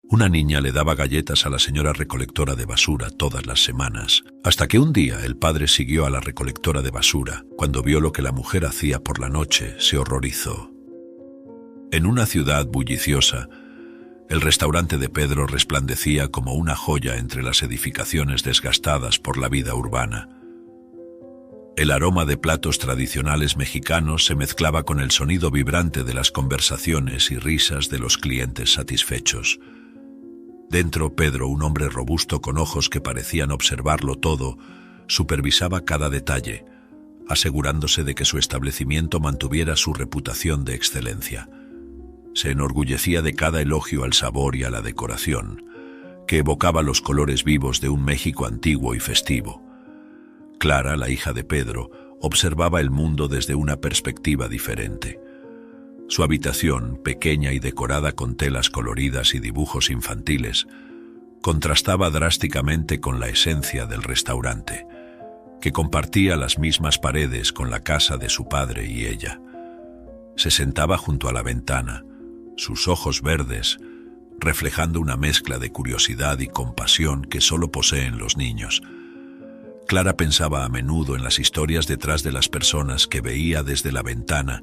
Una niña le daba galletas a la señora recolectora de basura todas las semanas, hasta que un día el padre siguió a la recolectora de basura. Cuando vio lo que la mujer hacía por la noche, se horrorizó. En una ciudad bulliciosa, el restaurante de Pedro resplandecía como una joya entre las edificaciones desgastadas por la vida urbana. El aroma de platos tradicionales mexicanos se mezclaba con el sonido vibrante de las conversaciones y risas de los clientes satisfechos. Dentro, Pedro, un hombre robusto con ojos que parecían observarlo todo, supervisaba cada detalle, asegurándose de que su establecimiento mantuviera su reputación de excelencia. Se enorgullecía de cada elogio al sabor y a la decoración, que evocaba los colores vivos de un México antiguo y festivo. Clara, la hija de Pedro, observaba el mundo desde una perspectiva diferente. Su habitación, pequeña y decorada con telas coloridas y dibujos infantiles, contrastaba drásticamente con la esencia del restaurante, que compartía las mismas paredes con la casa de su padre y ella. Se sentaba junto a la ventana, sus ojos verdes, reflejando una mezcla de curiosidad y compasión que solo poseen los niños. Clara pensaba a menudo en las historias detrás de las personas que veía desde la ventana,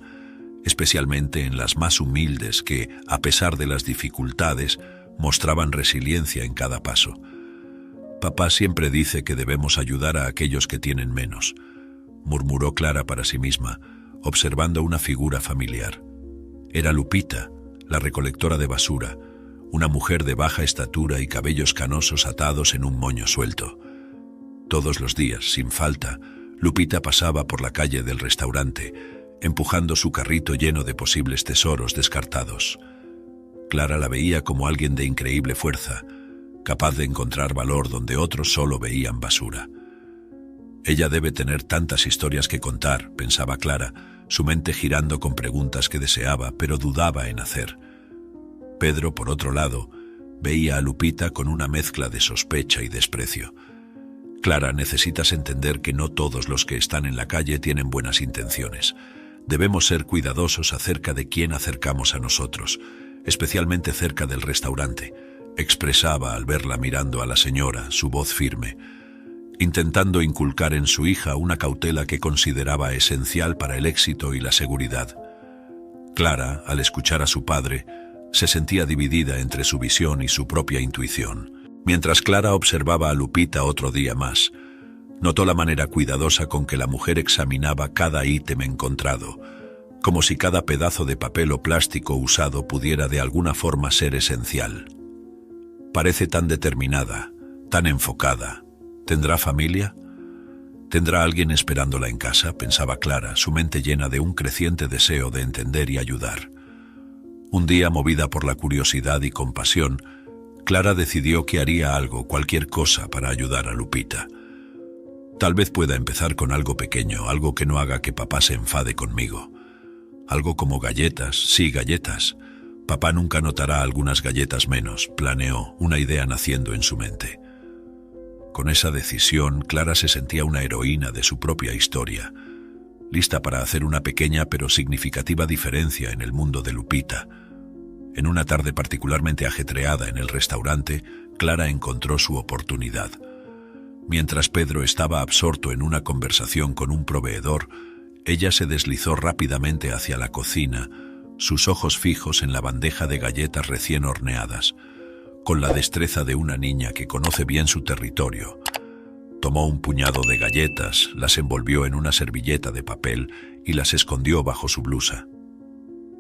especialmente en las más humildes que, a pesar de las dificultades, mostraban resiliencia en cada paso. Papá siempre dice que debemos ayudar a aquellos que tienen menos, murmuró Clara para sí misma, observando una figura familiar. Era Lupita, la recolectora de basura, una mujer de baja estatura y cabellos canosos atados en un moño suelto. Todos los días, sin falta, Lupita pasaba por la calle del restaurante, empujando su carrito lleno de posibles tesoros descartados. Clara la veía como alguien de increíble fuerza, capaz de encontrar valor donde otros solo veían basura. Ella debe tener tantas historias que contar, pensaba Clara, su mente girando con preguntas que deseaba, pero dudaba en hacer. Pedro, por otro lado, veía a Lupita con una mezcla de sospecha y desprecio. Clara, necesitas entender que no todos los que están en la calle tienen buenas intenciones. Debemos ser cuidadosos acerca de quién acercamos a nosotros, especialmente cerca del restaurante, expresaba al verla mirando a la señora, su voz firme, intentando inculcar en su hija una cautela que consideraba esencial para el éxito y la seguridad. Clara, al escuchar a su padre, se sentía dividida entre su visión y su propia intuición. Mientras Clara observaba a Lupita otro día más, notó la manera cuidadosa con que la mujer examinaba cada ítem encontrado, como si cada pedazo de papel o plástico usado pudiera de alguna forma ser esencial. Parece tan determinada, tan enfocada. ¿Tendrá familia? ¿Tendrá alguien esperándola en casa?, pensaba Clara, su mente llena de un creciente deseo de entender y ayudar. Un día, movida por la curiosidad y compasión, Clara decidió que haría algo, cualquier cosa, para ayudar a Lupita. Tal vez pueda empezar con algo pequeño, algo que no haga que papá se enfade conmigo. Algo como galletas, sí, galletas. Papá nunca notará algunas galletas menos, planeó, una idea naciendo en su mente. Con esa decisión, Clara se sentía una heroína de su propia historia, lista para hacer una pequeña pero significativa diferencia en el mundo de Lupita. En una tarde particularmente ajetreada en el restaurante, Clara encontró su oportunidad. Mientras Pedro estaba absorto en una conversación con un proveedor, ella se deslizó rápidamente hacia la cocina, sus ojos fijos en la bandeja de galletas recién horneadas. Con la destreza de una niña que conoce bien su territorio, tomó un puñado de galletas, las envolvió en una servilleta de papel y las escondió bajo su blusa.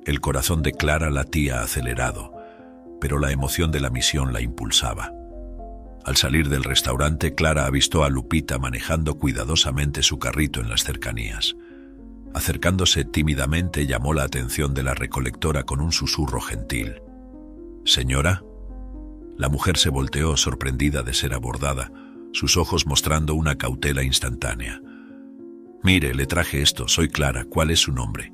El corazón de Clara latía acelerado, pero la emoción de la misión la impulsaba. Al salir del restaurante, Clara avistó a Lupita manejando cuidadosamente su carrito en las cercanías. Acercándose tímidamente, llamó la atención de la recolectora con un susurro gentil. «¿Señora?» La mujer se volteó, sorprendida de ser abordada, sus ojos mostrando una cautela instantánea. «Mire, le traje esto, soy Clara, ¿cuál es su nombre?»,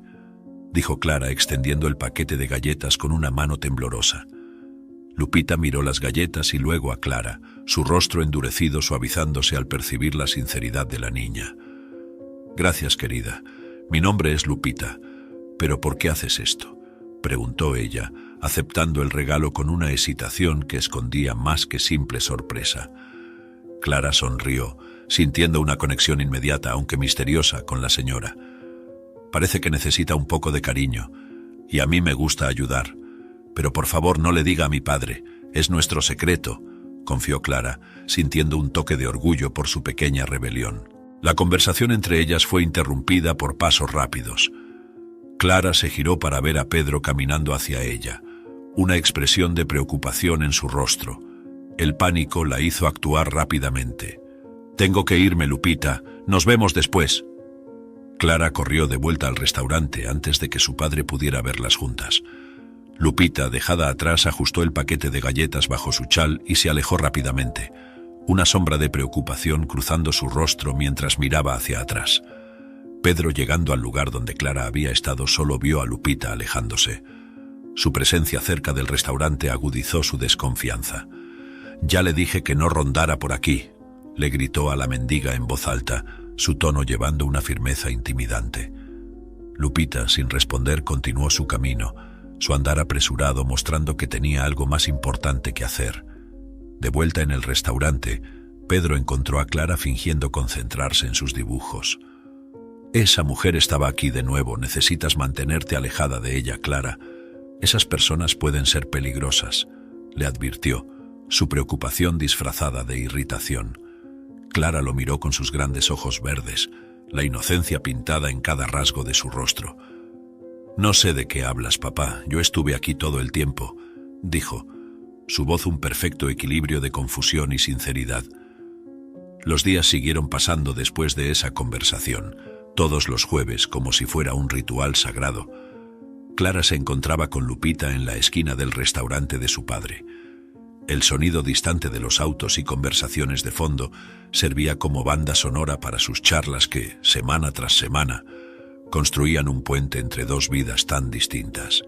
dijo Clara, extendiendo el paquete de galletas con una mano temblorosa. Lupita miró las galletas y luego a Clara, su rostro endurecido suavizándose al percibir la sinceridad de la niña. «Gracias, querida. Mi nombre es Lupita. ¿Pero por qué haces esto?», preguntó ella, aceptando el regalo con una hesitación que escondía más que simple sorpresa. Clara sonrió, sintiendo una conexión inmediata, aunque misteriosa, con la señora. Parece que necesita un poco de cariño, y a mí me gusta ayudar. Pero por favor no le diga a mi padre, es nuestro secreto, confió Clara, sintiendo un toque de orgullo por su pequeña rebelión. La conversación entre ellas fue interrumpida por pasos rápidos. Clara se giró para ver a Pedro caminando hacia ella, una expresión de preocupación en su rostro. El pánico la hizo actuar rápidamente. «Tengo que irme, Lupita. Nos vemos después». Clara corrió de vuelta al restaurante antes de que su padre pudiera verlas juntas. Lupita, dejada atrás, ajustó el paquete de galletas bajo su chal y se alejó rápidamente, una sombra de preocupación cruzando su rostro mientras miraba hacia atrás. Pedro, llegando al lugar donde Clara había estado, solo vio a Lupita alejándose. Su presencia cerca del restaurante agudizó su desconfianza. «Ya le dije que no rondara por aquí», le gritó a la mendiga en voz alta, su tono llevando una firmeza intimidante. Lupita, sin responder, continuó su camino, su andar apresurado mostrando que tenía algo más importante que hacer. De vuelta en el restaurante, Pedro encontró a Clara fingiendo concentrarse en sus dibujos. «Esa mujer estaba aquí de nuevo, necesitas mantenerte alejada de ella, Clara. Esas personas pueden ser peligrosas», le advirtió, su preocupación disfrazada de irritación. Clara lo miró con sus grandes ojos verdes, la inocencia pintada en cada rasgo de su rostro. «No sé de qué hablas, papá, yo estuve aquí todo el tiempo», dijo, su voz un perfecto equilibrio de confusión y sinceridad. Los días siguieron pasando después de esa conversación, todos los jueves como si fuera un ritual sagrado. Clara se encontraba con Lupita en la esquina del restaurante de su padre. El sonido distante de los autos y conversaciones de fondo servía como banda sonora para sus charlas que, semana tras semana, construían un puente entre dos vidas tan distintas.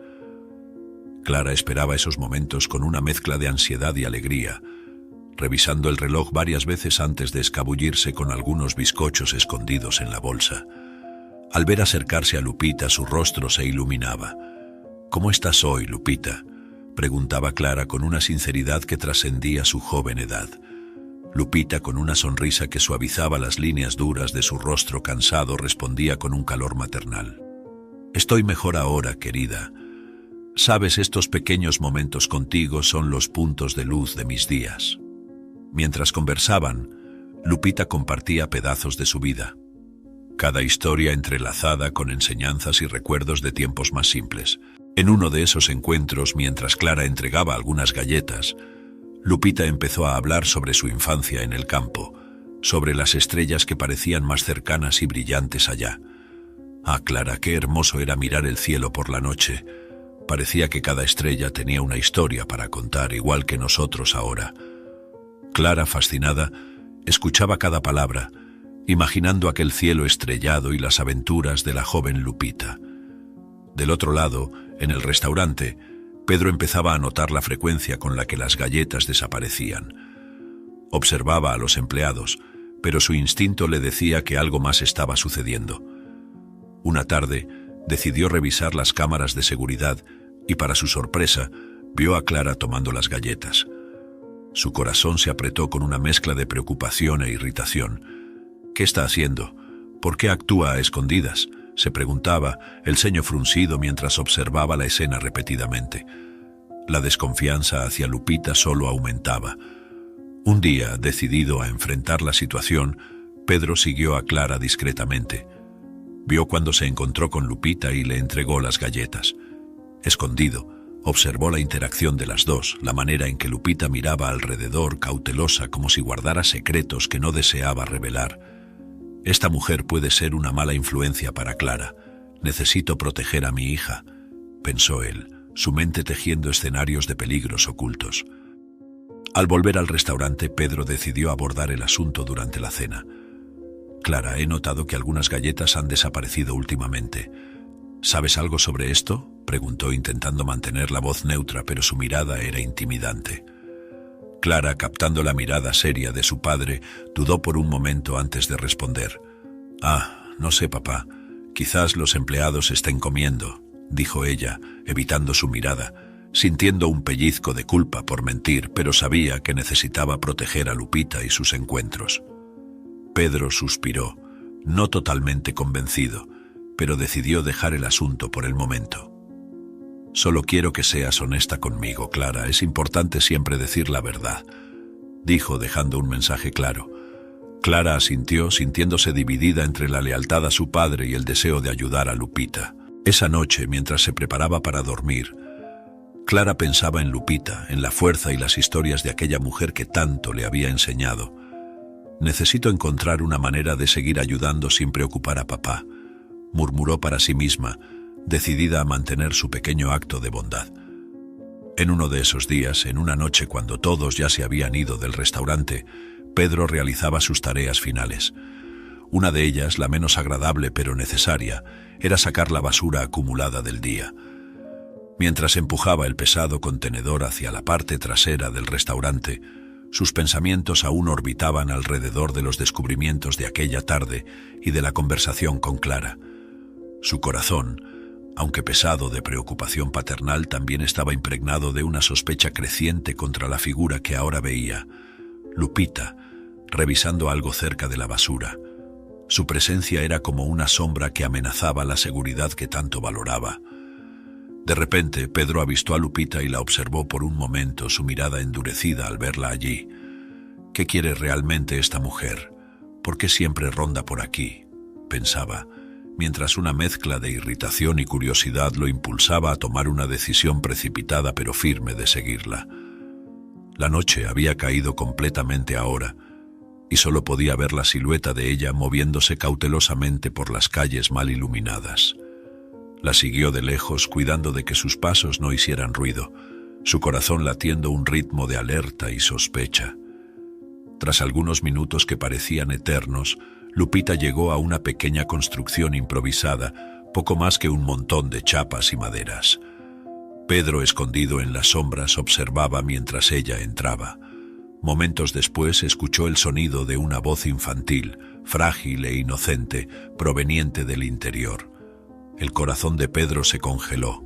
Clara esperaba esos momentos con una mezcla de ansiedad y alegría, revisando el reloj varias veces antes de escabullirse con algunos bizcochos escondidos en la bolsa. Al ver acercarse a Lupita, su rostro se iluminaba. «¿Cómo estás hoy, Lupita?», preguntaba Clara con una sinceridad que trascendía su joven edad. Lupita, con una sonrisa que suavizaba las líneas duras de su rostro cansado, respondía con un calor maternal. «Estoy mejor ahora, querida. Sabes, estos pequeños momentos contigo son los puntos de luz de mis días». Mientras conversaban, Lupita compartía pedazos de su vida, cada historia entrelazada con enseñanzas y recuerdos de tiempos más simples. En uno de esos encuentros, mientras Clara entregaba algunas galletas, Lupita empezó a hablar sobre su infancia en el campo, sobre las estrellas que parecían más cercanas y brillantes allá. «Ah, Clara, qué hermoso era mirar el cielo por la noche. Parecía que cada estrella tenía una historia para contar, igual que nosotros ahora». Clara, fascinada, escuchaba cada palabra, imaginando aquel cielo estrellado y las aventuras de la joven Lupita. Del otro lado, en el restaurante, Pedro empezaba a notar la frecuencia con la que las galletas desaparecían. Observaba a los empleados, pero su instinto le decía que algo más estaba sucediendo. Una tarde, decidió revisar las cámaras de seguridad y, para su sorpresa, vio a Clara tomando las galletas. Su corazón se apretó con una mezcla de preocupación e irritación. «¿Qué está haciendo? ¿Por qué actúa a escondidas?», se preguntaba, el ceño fruncido mientras observaba la escena repetidamente. La desconfianza hacia Lupita solo aumentaba. Un día, decidido a enfrentar la situación, Pedro siguió a Clara discretamente. Vio cuando se encontró con Lupita y le entregó las galletas. Escondido, observó la interacción de las dos, la manera en que Lupita miraba alrededor, cautelosa, como si guardara secretos que no deseaba revelar. «Esta mujer puede ser una mala influencia para Clara. Necesito proteger a mi hija», pensó él, su mente tejiendo escenarios de peligros ocultos. Al volver al restaurante, Pedro decidió abordar el asunto durante la cena. «Clara, he notado que algunas galletas han desaparecido últimamente. ¿Sabes algo sobre esto?», preguntó, intentando mantener la voz neutra, pero su mirada era intimidante. Clara, captando la mirada seria de su padre, dudó por un momento antes de responder. «Ah, no sé, papá. Quizás los empleados estén comiendo», dijo ella, evitando su mirada. sintiendo un pellizco de culpa por mentir, pero sabía que necesitaba proteger a Lupita y sus encuentros. Pedro suspiró, no totalmente convencido, pero decidió dejar el asunto por el momento. «Solo quiero que seas honesta conmigo, Clara. Es importante siempre decir la verdad», dijo dejando un mensaje claro. Clara asintió, sintiéndose dividida entre la lealtad a su padre y el deseo de ayudar a Lupita. Esa noche, mientras se preparaba para dormir, Clara pensaba en Lupita, en la fuerza y las historias de aquella mujer que tanto le había enseñado. «Necesito encontrar una manera de seguir ayudando sin preocupar a papá», murmuró para sí misma, decidida a mantener su pequeño acto de bondad. En uno de esos días, en una noche cuando todos ya se habían ido del restaurante, Pedro realizaba sus tareas finales. Una de ellas, la menos agradable pero necesaria, era sacar la basura acumulada del día. Mientras empujaba el pesado contenedor hacia la parte trasera del restaurante, sus pensamientos aún orbitaban alrededor de los descubrimientos de aquella tarde y de la conversación con Clara. Su corazón, aunque pesado de preocupación paternal, también estaba impregnado de una sospecha creciente contra la figura que ahora veía, Lupita, revisando algo cerca de la basura. Su presencia era como una sombra que amenazaba la seguridad que tanto valoraba. De repente, Pedro avistó a Lupita y la observó por un momento, su mirada endurecida al verla allí. ¿Qué quiere realmente esta mujer? ¿Por qué siempre ronda por aquí?, pensaba, mientras una mezcla de irritación y curiosidad lo impulsaba a tomar una decisión precipitada pero firme de seguirla. La noche había caído completamente ahora, y solo podía ver la silueta de ella moviéndose cautelosamente por las calles mal iluminadas. La siguió de lejos, cuidando de que sus pasos no hicieran ruido, su corazón latiendo un ritmo de alerta y sospecha. Tras algunos minutos que parecían eternos, Lupita llegó a una pequeña construcción improvisada, poco más que un montón de chapas y maderas. Pedro, escondido en las sombras, observaba mientras ella entraba. Momentos después escuchó el sonido de una voz infantil, frágil e inocente, proveniente del interior. El corazón de Pedro se congeló.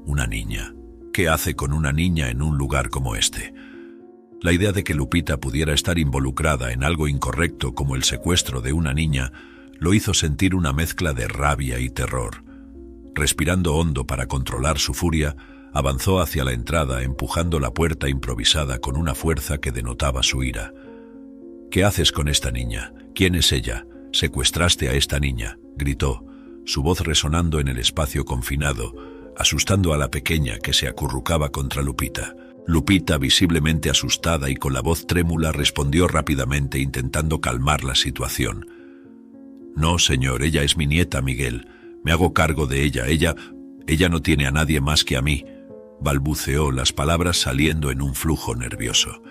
Una niña. ¿Qué hace con una niña en un lugar como este? La idea de que Lupita pudiera estar involucrada en algo incorrecto como el secuestro de una niña lo hizo sentir una mezcla de rabia y terror. Respirando hondo para controlar su furia, avanzó hacia la entrada, empujando la puerta improvisada con una fuerza que denotaba su ira. «¿Qué haces con esta niña? ¿Quién es ella? Secuestraste a esta niña», gritó, su voz resonando en el espacio confinado, asustando a la pequeña que se acurrucaba contra Lupita. Lupita, visiblemente asustada y con la voz trémula, respondió rápidamente intentando calmar la situación. «No, señor, ella es mi nieta, Miguel. Me hago cargo de ella. Ella no tiene a nadie más que a mí», balbuceó, las palabras saliendo en un flujo nervioso.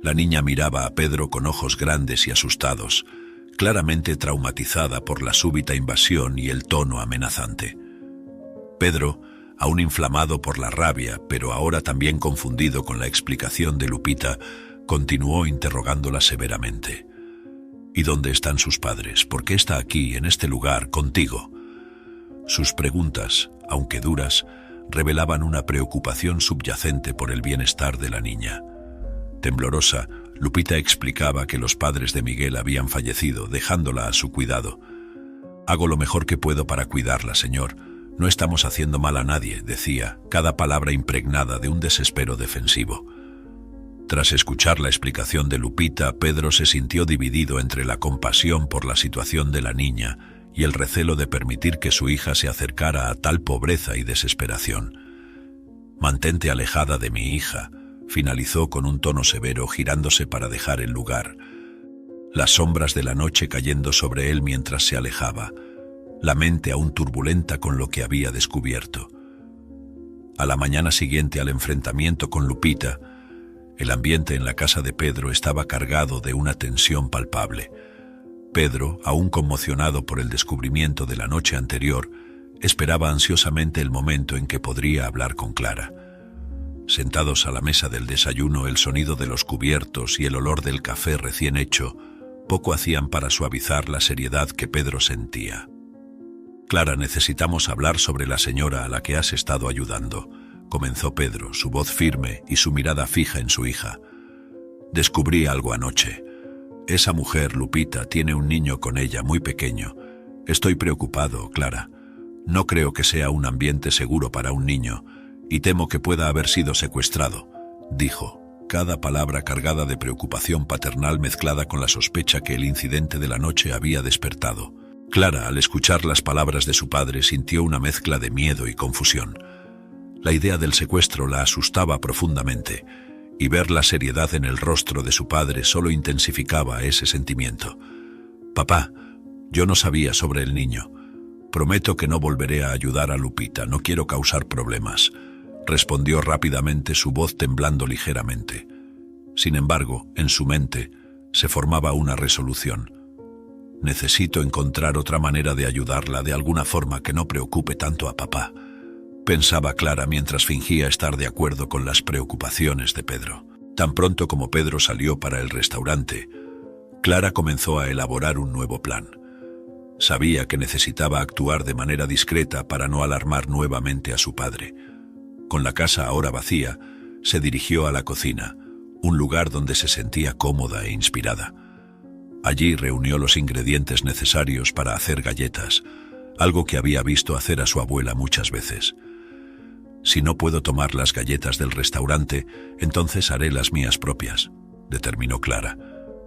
La niña miraba a Pedro con ojos grandes y asustados, claramente traumatizada por la súbita invasión y el tono amenazante. Pedro, aún inflamado por la rabia, pero ahora también confundido con la explicación de Lupita, continuó interrogándola severamente. «¿Y dónde están sus padres? ¿Por qué está aquí, en este lugar, contigo?». Sus preguntas, aunque duras, revelaban una preocupación subyacente por el bienestar de la niña. Temblorosa, Lupita explicaba que los padres de Miguel habían fallecido, dejándola a su cuidado. «Hago lo mejor que puedo para cuidarla, señor. No estamos haciendo mal a nadie», decía, cada palabra impregnada de un desespero defensivo. Tras escuchar la explicación de Lupita, Pedro se sintió dividido entre la compasión por la situación de la niña y el recelo de permitir que su hija se acercara a tal pobreza y desesperación. «Mantente alejada de mi hija», finalizó con un tono severo, girándose para dejar el lugar. Las sombras de la noche cayendo sobre él mientras se alejaba, la mente aún turbulenta con lo que había descubierto. A la mañana siguiente al enfrentamiento con Lupita, el ambiente en la casa de Pedro estaba cargado de una tensión palpable. Pedro, aún conmocionado por el descubrimiento de la noche anterior, esperaba ansiosamente el momento en que podría hablar con Clara. Sentados a la mesa del desayuno, el sonido de los cubiertos y el olor del café recién hecho poco hacían para suavizar la seriedad que Pedro sentía. «Clara, necesitamos hablar sobre la señora a la que has estado ayudando», comenzó Pedro, su voz firme y su mirada fija en su hija. Descubrí algo anoche. Esa mujer, Lupita, tiene un niño con ella muy pequeño. Estoy preocupado, Clara. No creo que sea un ambiente seguro para un niño y temo que pueda haber sido secuestrado, dijo, cada palabra cargada de preocupación paternal mezclada con la sospecha que el incidente de la noche había despertado. Clara, al escuchar las palabras de su padre, sintió una mezcla de miedo y confusión. La idea del secuestro la asustaba profundamente, y ver la seriedad en el rostro de su padre solo intensificaba ese sentimiento. «Papá, yo no sabía sobre el niño. Prometo que no volveré a ayudar a Lupita, no quiero causar problemas», respondió rápidamente, su voz temblando ligeramente. Sin embargo, en su mente se formaba una resolución. «Necesito encontrar otra manera de ayudarla, de alguna forma que no preocupe tanto a papá», pensaba Clara mientras fingía estar de acuerdo con las preocupaciones de Pedro. Tan pronto como Pedro salió para el restaurante, Clara comenzó a elaborar un nuevo plan. Sabía que necesitaba actuar de manera discreta para no alarmar nuevamente a su padre. Con la casa ahora vacía, se dirigió a la cocina, un lugar donde se sentía cómoda e inspirada. Allí reunió los ingredientes necesarios para hacer galletas, algo que había visto hacer a su abuela muchas veces. «Si no puedo tomar las galletas del restaurante, entonces haré las mías propias», determinó Clara,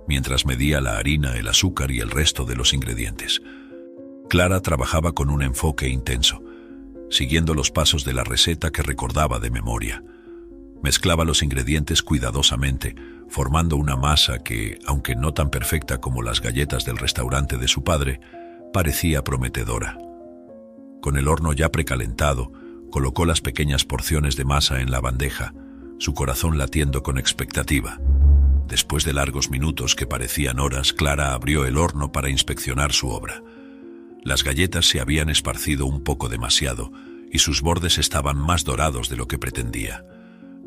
mientras medía la harina, el azúcar y el resto de los ingredientes. Clara trabajaba con un enfoque intenso, siguiendo los pasos de la receta que recordaba de memoria. Mezclaba los ingredientes cuidadosamente, formando una masa que, aunque no tan perfecta como las galletas del restaurante de su padre, parecía prometedora. Con el horno ya precalentado, colocó las pequeñas porciones de masa en la bandeja, su corazón latiendo con expectativa. Después de largos minutos que parecían horas, Clara abrió el horno para inspeccionar su obra. Las galletas se habían esparcido un poco demasiado y sus bordes estaban más dorados de lo que pretendía.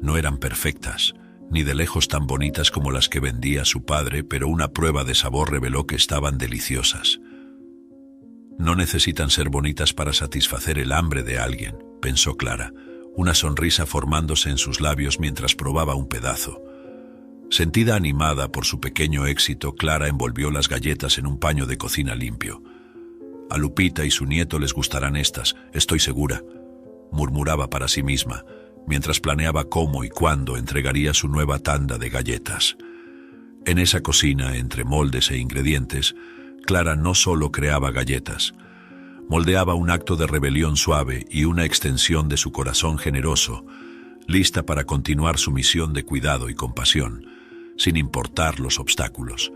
No eran perfectas, ni de lejos tan bonitas como las que vendía su padre, pero una prueba de sabor reveló que estaban deliciosas. «No necesitan ser bonitas para satisfacer el hambre de alguien», pensó Clara, una sonrisa formándose en sus labios mientras probaba un pedazo. Sentida animada por su pequeño éxito, Clara envolvió las galletas en un paño de cocina limpio. «A Lupita y su nieto les gustarán estas, estoy segura», murmuraba para sí misma, mientras planeaba cómo y cuándo entregaría su nueva tanda de galletas. En esa cocina, entre moldes e ingredientes, Clara no solo creaba galletas, moldeaba un acto de rebelión suave y una extensión de su corazón generoso, lista para continuar su misión de cuidado y compasión, sin importar los obstáculos.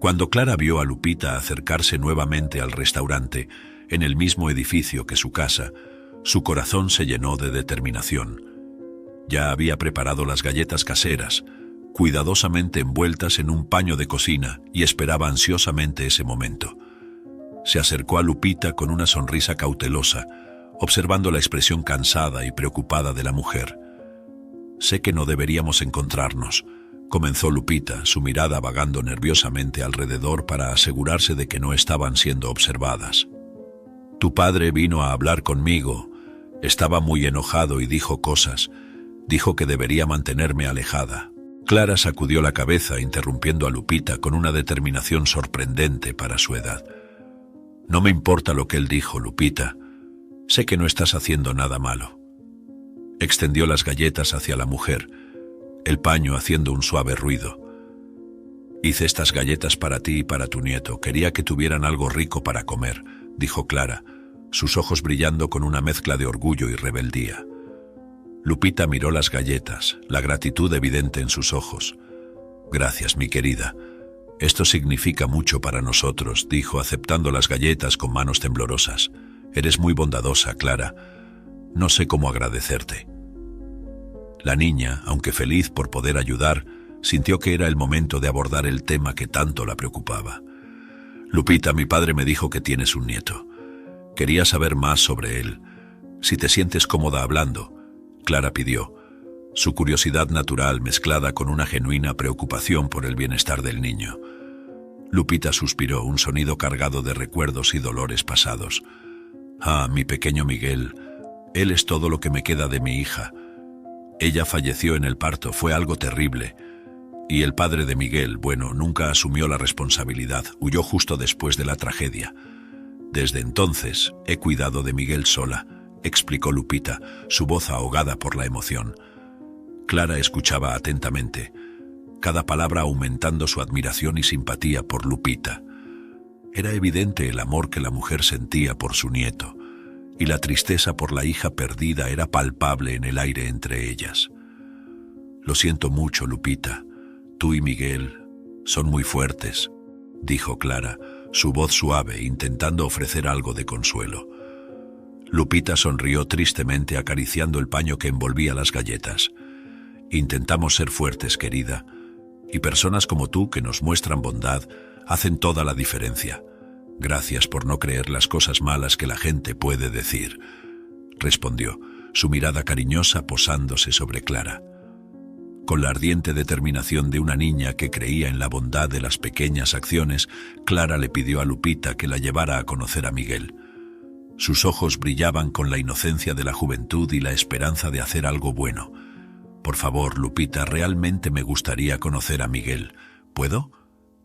Cuando Clara vio a Lupita acercarse nuevamente al restaurante, en el mismo edificio que su casa, su corazón se llenó de determinación. Ya había preparado las galletas caseras, cuidadosamente envueltas en un paño de cocina, y esperaba ansiosamente ese momento. Se acercó a Lupita con una sonrisa cautelosa, observando la expresión cansada y preocupada de la mujer. «Sé que no deberíamos encontrarnos», comenzó Lupita, su mirada vagando nerviosamente alrededor para asegurarse de que no estaban siendo observadas. «Tu padre vino a hablar conmigo. Estaba muy enojado y dijo cosas. Dijo que debería mantenerme alejada». Clara sacudió la cabeza, interrumpiendo a Lupita con una determinación sorprendente para su edad. «No me importa lo que él dijo, Lupita. Sé que no estás haciendo nada malo». Extendió las galletas hacia la mujer, el paño haciendo un suave ruido. «Hice estas galletas para ti y para tu nieto. Quería que tuvieran algo rico para comer», dijo Clara, sus ojos brillando con una mezcla de orgullo y rebeldía. Lupita miró las galletas, la gratitud evidente en sus ojos. «Gracias, mi querida. Esto significa mucho para nosotros», dijo, aceptando las galletas con manos temblorosas. «Eres muy bondadosa, Clara. No sé cómo agradecerte». La niña, aunque feliz por poder ayudar, sintió que era el momento de abordar el tema que tanto la preocupaba. «Lupita, mi padre me dijo que tienes un nieto. Quería saber más sobre él. Si te sientes cómoda hablando», Clara pidió, su curiosidad natural mezclada con una genuina preocupación por el bienestar del niño. Lupita suspiró, un sonido cargado de recuerdos y dolores pasados. «Ah, mi pequeño Miguel, Él es todo lo que me queda de mi hija. Ella falleció en el parto, fue algo terrible. Y el padre de Miguel, bueno, nunca asumió la responsabilidad, huyó justo después de la tragedia. Desde entonces he cuidado de Miguel sola, explicó Lupita, su voz ahogada por la emoción. Clara escuchaba atentamente, cada palabra aumentando su admiración y simpatía por Lupita. Era evidente el amor que la mujer sentía por su nieto, y la tristeza por la hija perdida era palpable en el aire entre ellas. Lo siento mucho, Lupita. Tú y Miguel son muy fuertes, dijo Clara, su voz suave, intentando ofrecer algo de consuelo. Lupita sonrió tristemente acariciando el paño que envolvía las galletas. Intentamos ser fuertes, querida, y personas como tú que nos muestran bondad hacen toda la diferencia. Gracias por no creer las cosas malas que la gente puede decir, respondió, su mirada cariñosa posándose sobre Clara. Con la ardiente determinación de una niña que creía en la bondad de las pequeñas acciones, Clara le pidió a Lupita que la llevara a conocer a Miguel. Sus ojos brillaban con la inocencia de la juventud y la esperanza de hacer algo bueno. Por favor, Lupita, realmente me gustaría conocer a Miguel. ¿Puedo?,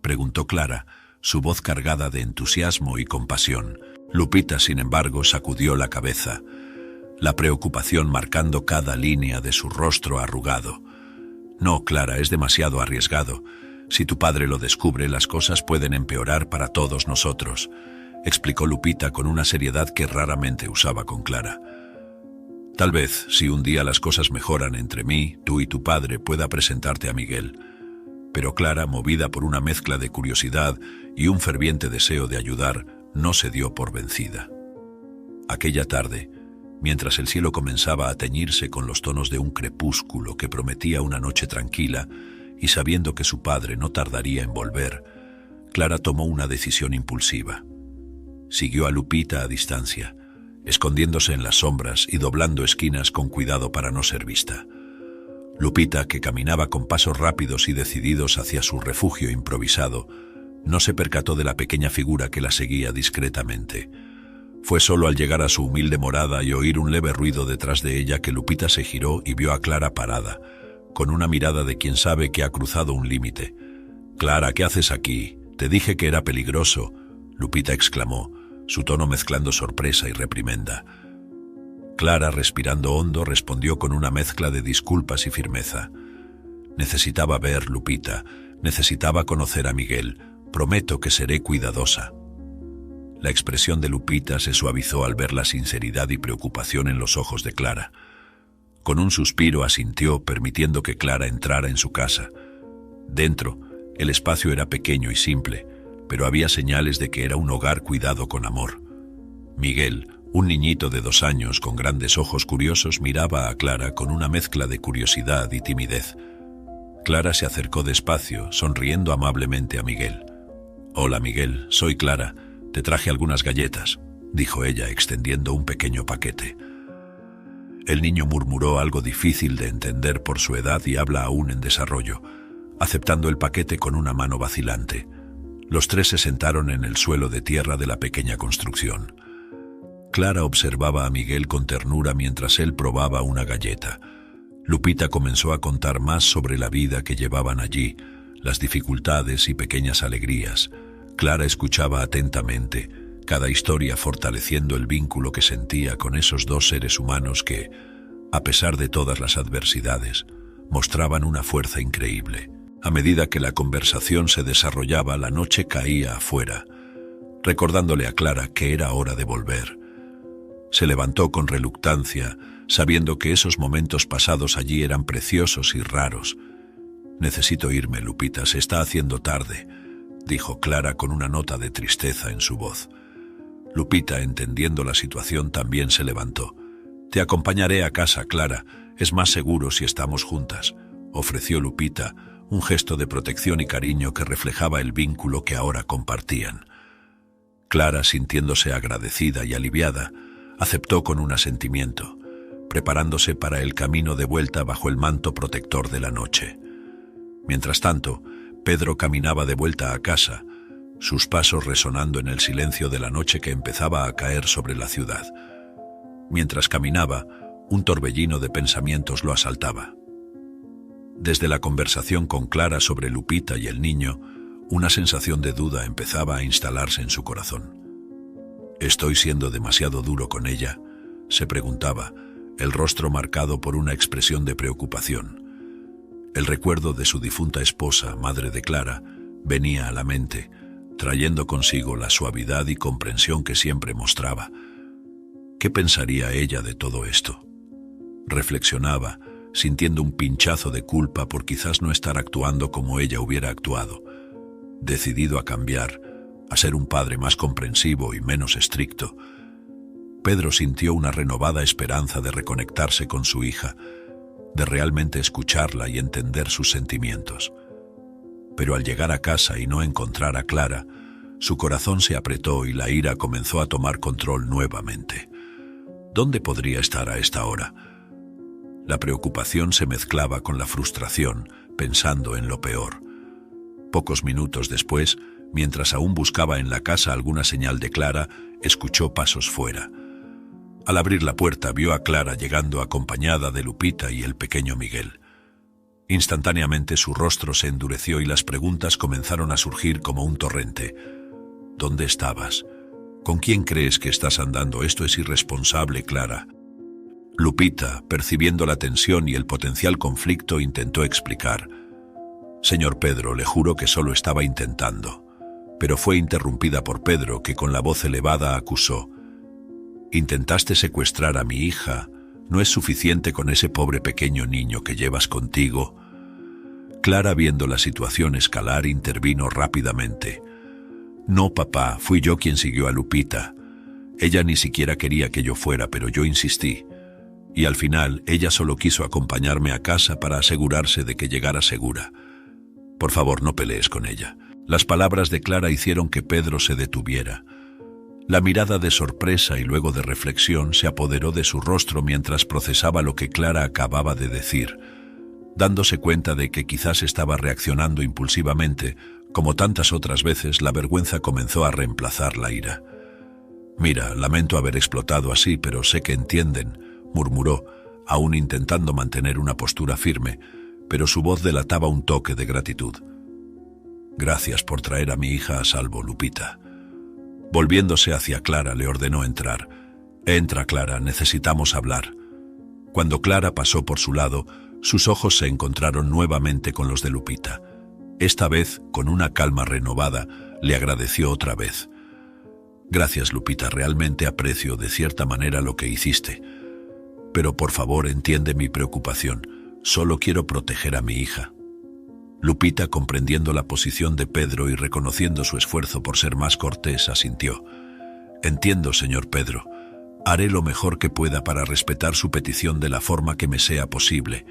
preguntó Clara, su voz cargada de entusiasmo y compasión. Lupita, sin embargo, sacudió la cabeza, la preocupación marcando cada línea de su rostro arrugado. No, Clara, es demasiado arriesgado. Si tu padre lo descubre, las cosas pueden empeorar para todos nosotros, explicó Lupita con una seriedad que raramente usaba con Clara. Tal vez, si un día las cosas mejoran entre mí, tú y tu padre, pueda presentarte a Miguel. Pero Clara, movida por una mezcla de curiosidad y un ferviente deseo de ayudar, no se dio por vencida. Aquella tarde, mientras el cielo comenzaba a teñirse con los tonos de un crepúsculo que prometía una noche tranquila, y sabiendo que su padre no tardaría en volver, Clara tomó una decisión impulsiva. Siguió a Lupita a distancia, escondiéndose en las sombras y doblando esquinas con cuidado para no ser vista. Lupita, que caminaba con pasos rápidos y decididos hacia su refugio improvisado, no se percató de la pequeña figura que la seguía discretamente. Fue solo al llegar a su humilde morada y oír un leve ruido detrás de ella que Lupita se giró y vio a Clara parada, con una mirada de quien sabe que ha cruzado un límite. «Clara, ¿qué haces aquí? Te dije que era peligroso», Lupita exclamó, su tono mezclando sorpresa y reprimenda. Clara, respirando hondo, respondió con una mezcla de disculpas y firmeza. «Necesitaba ver, Lupita, necesitaba conocer a Miguel. Prometo que seré cuidadosa». La expresión de Lupita se suavizó al ver la sinceridad y preocupación en los ojos de Clara. Con un suspiro asintió, permitiendo que Clara entrara en su casa. Dentro, el espacio era pequeño y simple, pero había señales de que era un hogar cuidado con amor. Miguel, un niñito de 2 años con grandes ojos curiosos, miraba a Clara con una mezcla de curiosidad y timidez. Clara se acercó despacio, sonriendo amablemente a Miguel. «Hola, Miguel, soy Clara. Te traje algunas galletas», dijo ella, extendiendo un pequeño paquete. El niño murmuró algo difícil de entender por su edad y habla aún en desarrollo, aceptando el paquete con una mano vacilante. Los tres se sentaron en el suelo de tierra de la pequeña construcción. Clara observaba a Miguel con ternura mientras él probaba una galleta. Lupita comenzó a contar más sobre la vida que llevaban allí, las dificultades y pequeñas alegrías. Clara escuchaba atentamente, cada historia fortaleciendo el vínculo que sentía con esos 2 seres humanos que, a pesar de todas las adversidades, mostraban una fuerza increíble. A medida que la conversación se desarrollaba, la noche caía afuera, recordándole a Clara que era hora de volver. Se levantó con reluctancia, sabiendo que esos momentos pasados allí eran preciosos y raros. «Necesito irme, Lupita, se está haciendo tarde», dijo Clara con una nota de tristeza en su voz. Lupita, entendiendo la situación, también se levantó. «Te acompañaré a casa, Clara. Es más seguro si estamos juntas», ofreció Lupita, un gesto de protección y cariño que reflejaba el vínculo que ahora compartían. Clara, sintiéndose agradecida y aliviada, aceptó con un asentimiento, preparándose para el camino de vuelta bajo el manto protector de la noche. Mientras tanto, Pedro caminaba de vuelta a casa, sus pasos resonando en el silencio de la noche que empezaba a caer sobre la ciudad. Mientras caminaba, un torbellino de pensamientos lo asaltaba. Desde la conversación con Clara sobre Lupita y el niño, una sensación de duda empezaba a instalarse en su corazón. ¿Estoy siendo demasiado duro con ella?, se preguntaba, el rostro marcado por una expresión de preocupación. El recuerdo de su difunta esposa, madre de Clara, venía a la mente, trayendo consigo la suavidad y comprensión que siempre mostraba. ¿Qué pensaría ella de todo esto? Reflexionaba, sintiendo un pinchazo de culpa por quizás no estar actuando como ella hubiera actuado. Decidido a cambiar, a ser un padre más comprensivo y menos estricto, Pedro sintió una renovada esperanza de reconectarse con su hija, de realmente escucharla y entender sus sentimientos. Pero al llegar a casa y no encontrar a Clara, su corazón se apretó y la ira comenzó a tomar control nuevamente. ¿Dónde podría estar a esta hora? La preocupación se mezclaba con la frustración, pensando en lo peor. Pocos minutos después, mientras aún buscaba en la casa alguna señal de Clara, escuchó pasos fuera. Al abrir la puerta vio a Clara llegando acompañada de Lupita y el pequeño Miguel. Instantáneamente su rostro se endureció y las preguntas comenzaron a surgir como un torrente. ¿Dónde estabas? ¿Con quién crees que estás andando? Esto es irresponsable, Clara. Lupita, percibiendo la tensión y el potencial conflicto, intentó explicar. Señor Pedro, le juro que solo estaba intentando. Pero fue interrumpida por Pedro, que con la voz elevada acusó. Intentaste secuestrar a mi hija. ¿No es suficiente con ese pobre pequeño niño que llevas contigo? Clara, viendo la situación escalar, intervino rápidamente. No, papá, fui yo quien siguió a Lupita. Ella ni siquiera quería que yo fuera, pero yo insistí. Y al final, ella solo quiso acompañarme a casa para asegurarse de que llegara segura. Por favor, no pelees con ella. Las palabras de Clara hicieron que Pedro se detuviera. La mirada de sorpresa y luego de reflexión se apoderó de su rostro mientras procesaba lo que Clara acababa de decir. Dándose cuenta de que quizás estaba reaccionando impulsivamente, como tantas otras veces, la vergüenza comenzó a reemplazar la ira. Mira, lamento haber explotado así, pero sé que entienden, murmuró, aún intentando mantener una postura firme, pero su voz delataba un toque de gratitud. Gracias por traer a mi hija a salvo, Lupita. Volviéndose hacia Clara, le ordenó entrar. Entra, Clara, necesitamos hablar. Cuando Clara pasó por su lado, sus ojos se encontraron nuevamente con los de Lupita. Esta vez, con una calma renovada, le agradeció otra vez. Gracias, Lupita, realmente aprecio de cierta manera lo que hiciste. Pero por favor, entiende mi preocupación. Solo quiero proteger a mi hija. Lupita, comprendiendo la posición de Pedro y reconociendo su esfuerzo por ser más cortés, asintió. Entiendo, señor Pedro. Haré lo mejor que pueda para respetar su petición de la forma que me sea posible.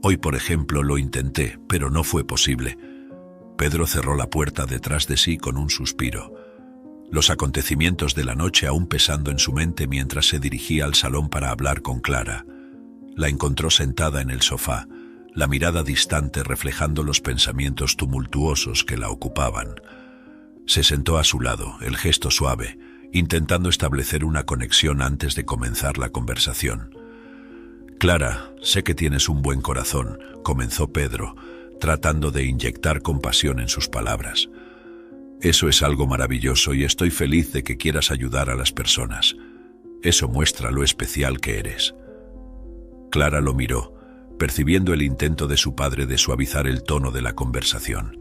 Hoy, por ejemplo, lo intenté, pero no fue posible. Pedro cerró la puerta detrás de sí con un suspiro. Los acontecimientos de la noche aún pesando en su mente mientras se dirigía al salón para hablar con Clara. La encontró sentada en el sofá, la mirada distante reflejando los pensamientos tumultuosos que la ocupaban. Se sentó a su lado, el gesto suave, intentando establecer una conexión antes de comenzar la conversación. Clara, sé que tienes un buen corazón, comenzó Pedro, tratando de inyectar compasión en sus palabras. Eso es algo maravilloso y estoy feliz de que quieras ayudar a las personas. Eso muestra lo especial que eres. Clara lo miró, percibiendo el intento de su padre de suavizar el tono de la conversación.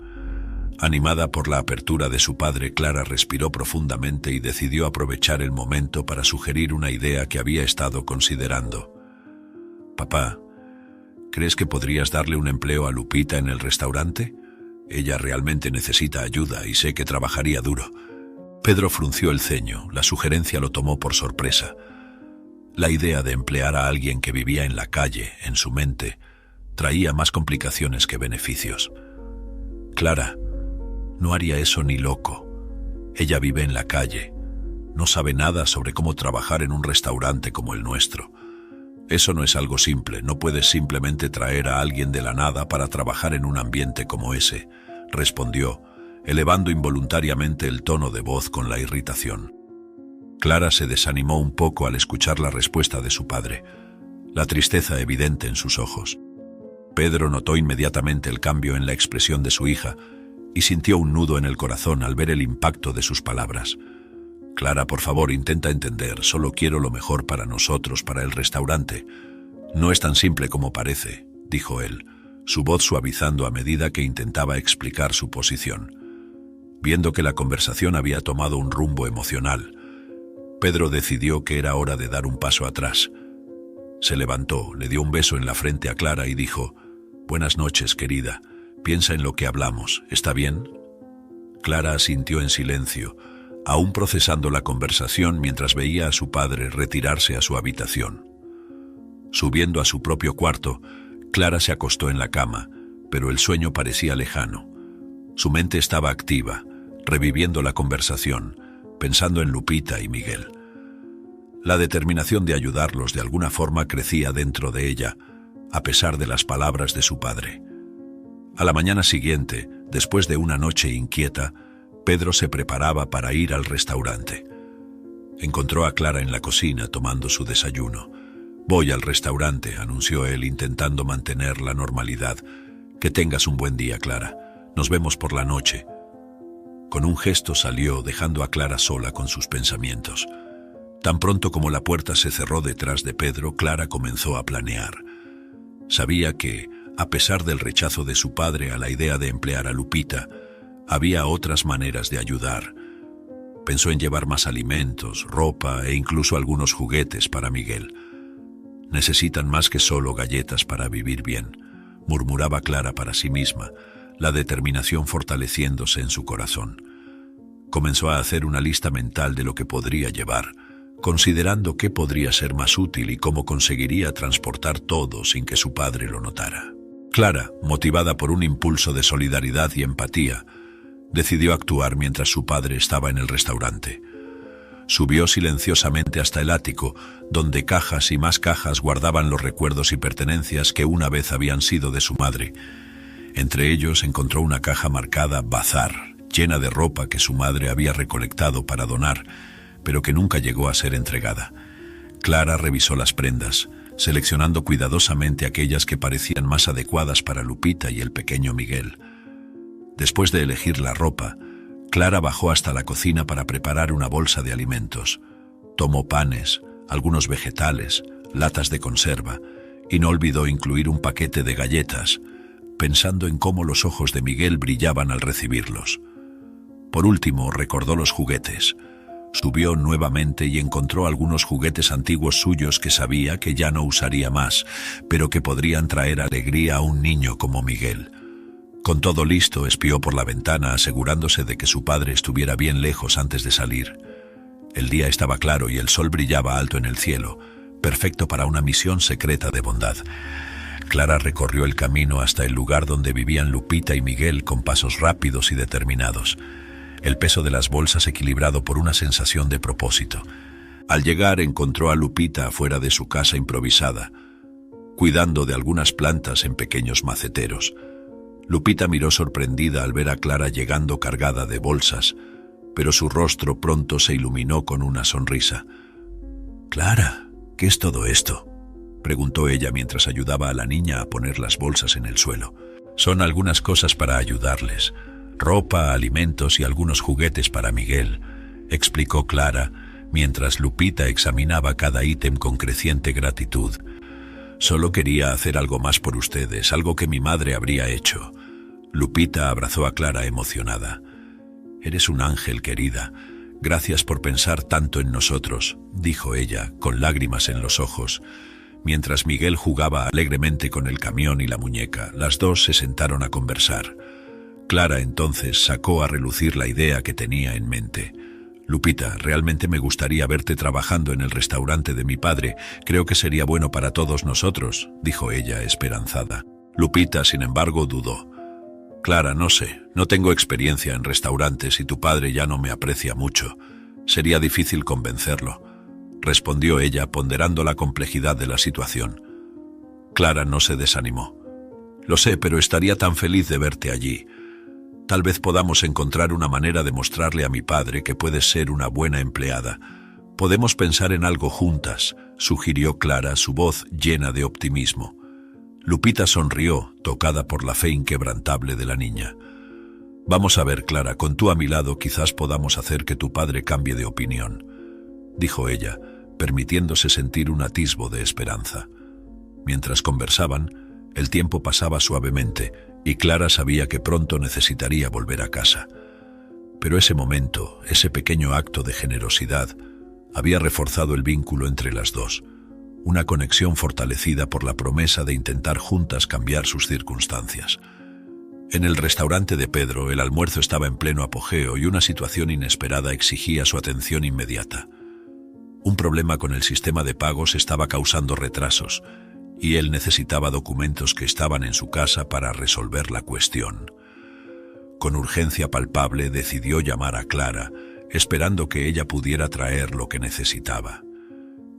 Animada por la apertura de su padre, Clara respiró profundamente y decidió aprovechar el momento para sugerir una idea que había estado considerando. Papá, ¿crees que podrías darle un empleo a Lupita en el restaurante? Ella realmente necesita ayuda y sé que trabajaría duro. Pedro frunció el ceño, la sugerencia lo tomó por sorpresa. La idea de emplear a alguien que vivía en la calle, en su mente, traía más complicaciones que beneficios. Clara, no haría eso ni loco. Ella vive en la calle. No sabe nada sobre cómo trabajar en un restaurante como el nuestro. Eso no es algo simple. No puedes simplemente traer a alguien de la nada para trabajar en un ambiente como ese, respondió, elevando involuntariamente el tono de voz con la irritación. Clara se desanimó un poco al escuchar la respuesta de su padre, la tristeza evidente en sus ojos. Pedro notó inmediatamente el cambio en la expresión de su hija y sintió un nudo en el corazón al ver el impacto de sus palabras. Clara, por favor, intenta entender, solo quiero lo mejor para nosotros, para el restaurante. No es tan simple como parece, dijo él, su voz suavizando a medida que intentaba explicar su posición. Viendo que la conversación había tomado un rumbo emocional, Pedro decidió que era hora de dar un paso atrás. Se levantó, le dio un beso en la frente a Clara y dijo: «Buenas noches, querida. Piensa en lo que hablamos, ¿está bien?» Clara asintió en silencio, aún procesando la conversación mientras veía a su padre retirarse a su habitación. Subiendo a su propio cuarto, Clara se acostó en la cama, pero el sueño parecía lejano. Su mente estaba activa, reviviendo la conversación, pensando en Lupita y Miguel. La determinación de ayudarlos de alguna forma crecía dentro de ella, a pesar de las palabras de su padre. A la mañana siguiente, después de una noche inquieta, Pedro se preparaba para ir al restaurante. Encontró a Clara en la cocina tomando su desayuno. «Voy al restaurante», anunció él, intentando mantener la normalidad. «Que tengas un buen día, Clara. Nos vemos por la noche». Con un gesto salió, dejando a Clara sola con sus pensamientos. Tan pronto como la puerta se cerró detrás de Pedro, Clara comenzó a planear. Sabía que, a pesar del rechazo de su padre a la idea de emplear a Lupita, había otras maneras de ayudar. Pensó en llevar más alimentos, ropa e incluso algunos juguetes para Miguel. «Necesitan más que solo galletas para vivir bien», murmuraba Clara para sí misma, la determinación fortaleciéndose en su corazón. Comenzó a hacer una lista mental de lo que podría llevar, considerando qué podría ser más útil y cómo conseguiría transportar todo sin que su padre lo notara. Clara, motivada por un impulso de solidaridad y empatía, decidió actuar mientras su padre estaba en el restaurante. Subió silenciosamente hasta el ático, donde cajas y más cajas guardaban los recuerdos y pertenencias que una vez habían sido de su madre. Entre ellos encontró una caja marcada «Bazar», llena de ropa que su madre había recolectado para donar, pero que nunca llegó a ser entregada. Clara revisó las prendas, seleccionando cuidadosamente aquellas que parecían más adecuadas para Lupita y el pequeño Miguel. Después de elegir la ropa, Clara bajó hasta la cocina para preparar una bolsa de alimentos. Tomó panes, algunos vegetales, latas de conserva, y no olvidó incluir un paquete de galletas, pensando en cómo los ojos de Miguel brillaban al recibirlos. Por último, recordó los juguetes. Subió nuevamente y encontró algunos juguetes antiguos suyos que sabía que ya no usaría más, pero que podrían traer alegría a un niño como Miguel. Con todo listo, espió por la ventana asegurándose de que su padre estuviera bien lejos antes de salir. El día estaba claro y el sol brillaba alto en el cielo, perfecto para una misión secreta de bondad. Clara recorrió el camino hasta el lugar donde vivían Lupita y Miguel con pasos rápidos y determinados, el peso de las bolsas equilibrado por una sensación de propósito. Al llegar encontró a Lupita afuera de su casa improvisada, cuidando de algunas plantas en pequeños maceteros. Lupita miró sorprendida al ver a Clara llegando cargada de bolsas, pero su rostro pronto se iluminó con una sonrisa. «Clara, ¿qué es todo esto?», preguntó ella mientras ayudaba a la niña a poner las bolsas en el suelo. «Son algunas cosas para ayudarles. Ropa, alimentos y algunos juguetes para Miguel», explicó Clara, mientras Lupita examinaba cada ítem con creciente gratitud. «Solo quería hacer algo más por ustedes, algo que mi madre habría hecho». Lupita abrazó a Clara emocionada. «Eres un ángel, querida. Gracias por pensar tanto en nosotros», dijo ella, con lágrimas en los ojos. Mientras Miguel jugaba alegremente con el camión y la muñeca, las dos se sentaron a conversar. Clara entonces sacó a relucir la idea que tenía en mente. «Lupita, realmente me gustaría verte trabajando en el restaurante de mi padre. Creo que sería bueno para todos nosotros», dijo ella esperanzada. Lupita, sin embargo, dudó. «Clara, no sé, no tengo experiencia en restaurantes y tu padre ya no me aprecia mucho. Sería difícil convencerlo», respondió ella, ponderando la complejidad de la situación. Clara no se desanimó. «Lo sé, pero estaría tan feliz de verte allí. Tal vez podamos encontrar una manera de mostrarle a mi padre que puedes ser una buena empleada. Podemos pensar en algo juntas, sugirió Clara, su voz llena de optimismo. Lupita sonrió, tocada por la fe inquebrantable de la niña. Vamos a ver, Clara, con tú a mi lado quizás podamos hacer que tu padre cambie de opinión, dijo ella, permitiéndose sentir un atisbo de esperanza. Mientras conversaban, el tiempo pasaba suavemente y Clara sabía que pronto necesitaría volver a casa. Pero ese momento, ese pequeño acto de generosidad, había reforzado el vínculo entre las dos, una conexión fortalecida por la promesa de intentar juntas cambiar sus circunstancias. En el restaurante de Pedro, el almuerzo estaba en pleno apogeo y una situación inesperada exigía su atención inmediata. Un problema con el sistema de pagos estaba causando retrasos y él necesitaba documentos que estaban en su casa para resolver la cuestión. Con urgencia palpable decidió llamar a Clara, esperando que ella pudiera traer lo que necesitaba.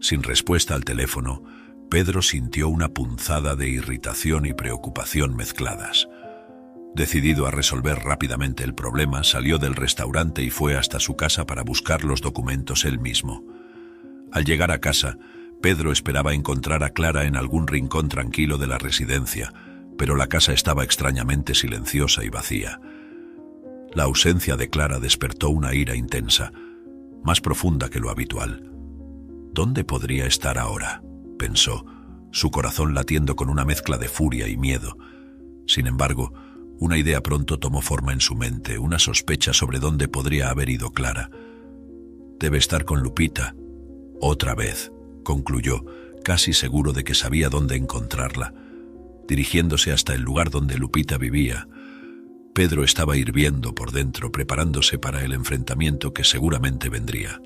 Sin respuesta al teléfono, Pedro sintió una punzada de irritación y preocupación mezcladas. Decidido a resolver rápidamente el problema, salió del restaurante y fue hasta su casa para buscar los documentos él mismo. Al llegar a casa, Pedro esperaba encontrar a Clara en algún rincón tranquilo de la residencia, pero la casa estaba extrañamente silenciosa y vacía. La ausencia de Clara despertó una ira intensa, más profunda que lo habitual. ¿Dónde podría estar ahora?, pensó, su corazón latiendo con una mezcla de furia y miedo. Sin embargo, una idea pronto tomó forma en su mente, una sospecha sobre dónde podría haber ido Clara. Debe estar con Lupita. Otra vez, concluyó, casi seguro de que sabía dónde encontrarla. Dirigiéndose hasta el lugar donde Lupita vivía, Pedro estaba hirviendo por dentro, preparándose para el enfrentamiento que seguramente vendría.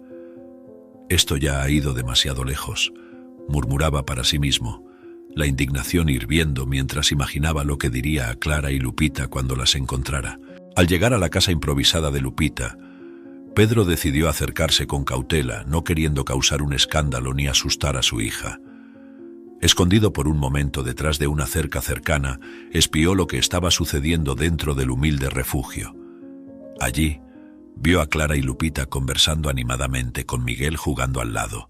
Esto ya ha ido demasiado lejos, murmuraba para sí mismo, la indignación hirviendo mientras imaginaba lo que diría a Clara y Lupita cuando las encontrara. Al llegar a la casa improvisada de Lupita, Pedro decidió acercarse con cautela, no queriendo causar un escándalo ni asustar a su hija. Escondido por un momento detrás de una cerca cercana, espió lo que estaba sucediendo dentro del humilde refugio. Allí, vio a Clara y Lupita conversando animadamente, con Miguel jugando al lado.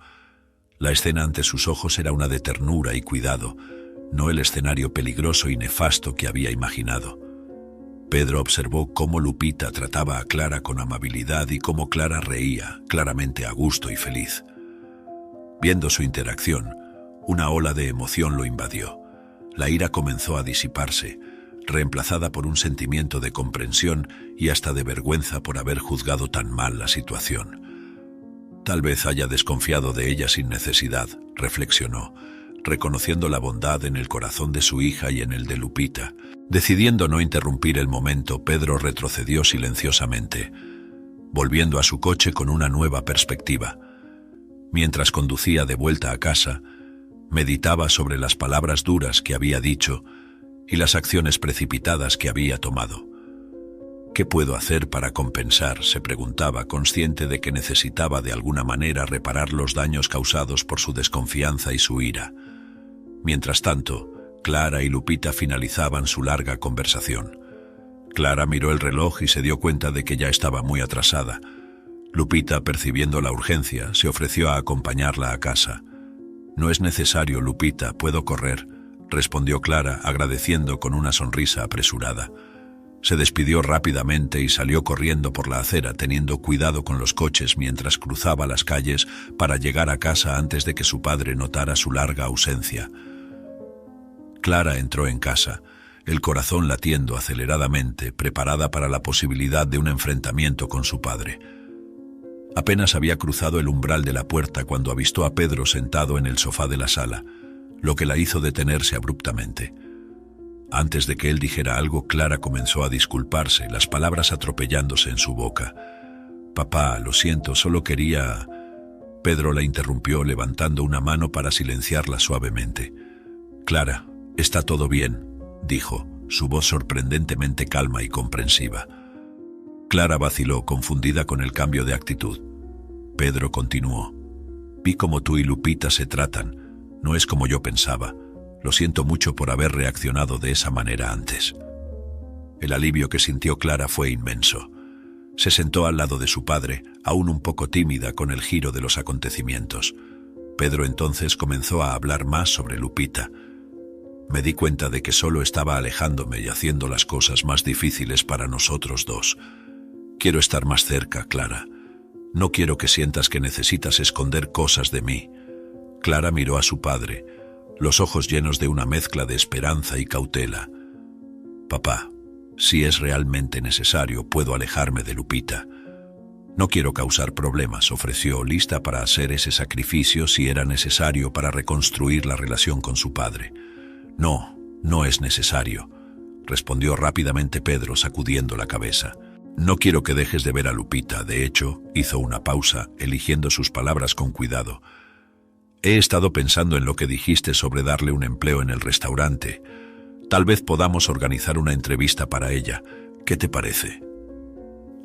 La escena ante sus ojos era una de ternura y cuidado, no el escenario peligroso y nefasto que había imaginado. Pedro observó cómo Lupita trataba a Clara con amabilidad y cómo Clara reía, claramente a gusto y feliz. Viendo su interacción, una ola de emoción lo invadió. La ira comenzó a disiparse, reemplazada por un sentimiento de comprensión y hasta de vergüenza por haber juzgado tan mal la situación. Tal vez haya desconfiado de ella sin necesidad, reflexionó, reconociendo la bondad en el corazón de su hija y en el de Lupita. Decidiendo no interrumpir el momento, Pedro retrocedió silenciosamente, volviendo a su coche con una nueva perspectiva. Mientras conducía de vuelta a casa, meditaba sobre las palabras duras que había dicho y las acciones precipitadas que había tomado. ¿Qué puedo hacer para compensar?, se preguntaba, consciente de que necesitaba de alguna manera reparar los daños causados por su desconfianza y su ira. Mientras tanto, Clara y Lupita finalizaban su larga conversación. Clara miró el reloj y se dio cuenta de que ya estaba muy atrasada. Lupita, percibiendo la urgencia, se ofreció a acompañarla a casa. «No es necesario, Lupita, puedo correr», respondió Clara, agradeciendo con una sonrisa apresurada. Se despidió rápidamente y salió corriendo por la acera, teniendo cuidado con los coches mientras cruzaba las calles para llegar a casa antes de que su padre notara su larga ausencia. Clara entró en casa, el corazón latiendo aceleradamente, preparada para la posibilidad de un enfrentamiento con su padre. Apenas había cruzado el umbral de la puerta cuando avistó a Pedro sentado en el sofá de la sala, lo que la hizo detenerse abruptamente. Antes de que él dijera algo, Clara comenzó a disculparse, las palabras atropellándose en su boca. «Papá, lo siento, solo quería...» Pedro la interrumpió levantando una mano para silenciarla suavemente. «Clara, está todo bien», dijo, su voz sorprendentemente calma y comprensiva. Clara vaciló, confundida con el cambio de actitud. Pedro continuó. «Vi cómo tú y Lupita se tratan. No es como yo pensaba. Lo siento mucho por haber reaccionado de esa manera antes». El alivio que sintió Clara fue inmenso. Se sentó al lado de su padre, aún un poco tímida con el giro de los acontecimientos. Pedro entonces comenzó a hablar más sobre Lupita. Me di cuenta de que solo estaba alejándome y haciendo las cosas más difíciles para nosotros dos. Quiero estar más cerca, Clara. No quiero que sientas que necesitas esconder cosas de mí. Clara miró a su padre, los ojos llenos de una mezcla de esperanza y cautela. Papá, si es realmente necesario, puedo alejarme de Lupita. No quiero causar problemas, ofreció, lista para hacer ese sacrificio si era necesario para reconstruir la relación con su padre. No, no es necesario, respondió rápidamente Pedro, sacudiendo la cabeza. No quiero que dejes de ver a Lupita. De hecho, hizo una pausa, eligiendo sus palabras con cuidado. He estado pensando en lo que dijiste sobre darle un empleo en el restaurante. Tal vez podamos organizar una entrevista para ella. ¿Qué te parece?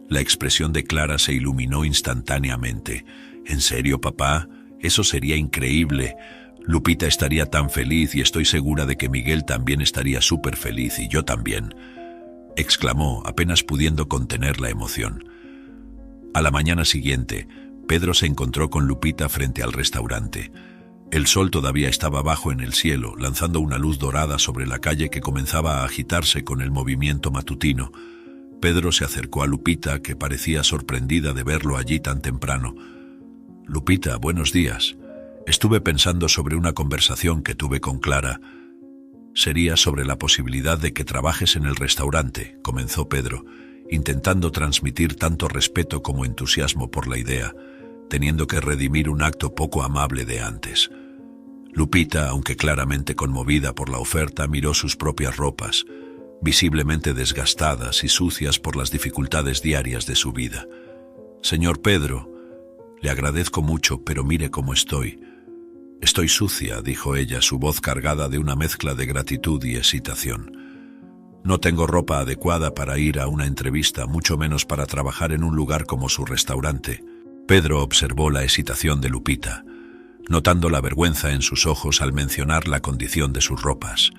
La expresión de Clara se iluminó instantáneamente. ¿En serio, papá? Eso sería increíble. Lupita estaría tan feliz y estoy segura de que Miguel también estaría súper feliz y yo también, exclamó, apenas pudiendo contener la emoción. A la mañana siguiente, Pedro se encontró con Lupita frente al restaurante. El sol todavía estaba bajo en el cielo, lanzando una luz dorada sobre la calle que comenzaba a agitarse con el movimiento matutino. Pedro se acercó a Lupita, que parecía sorprendida de verlo allí tan temprano. Lupita, buenos días. Estuve pensando sobre una conversación que tuve con Clara. Sería sobre la posibilidad de que trabajes en el restaurante, comenzó Pedro, intentando transmitir tanto respeto como entusiasmo por la idea, teniendo que redimir un acto poco amable de antes. Lupita, aunque claramente conmovida por la oferta, miró sus propias ropas, visiblemente desgastadas y sucias por las dificultades diarias de su vida. Señor Pedro, le agradezco mucho, pero mire cómo estoy. Estoy sucia, dijo ella, su voz cargada de una mezcla de gratitud y excitación. No tengo ropa adecuada para ir a una entrevista, mucho menos para trabajar en un lugar como su restaurante. Pedro observó la excitación de Lupita, notando la vergüenza en sus ojos al mencionar la condición de sus ropas.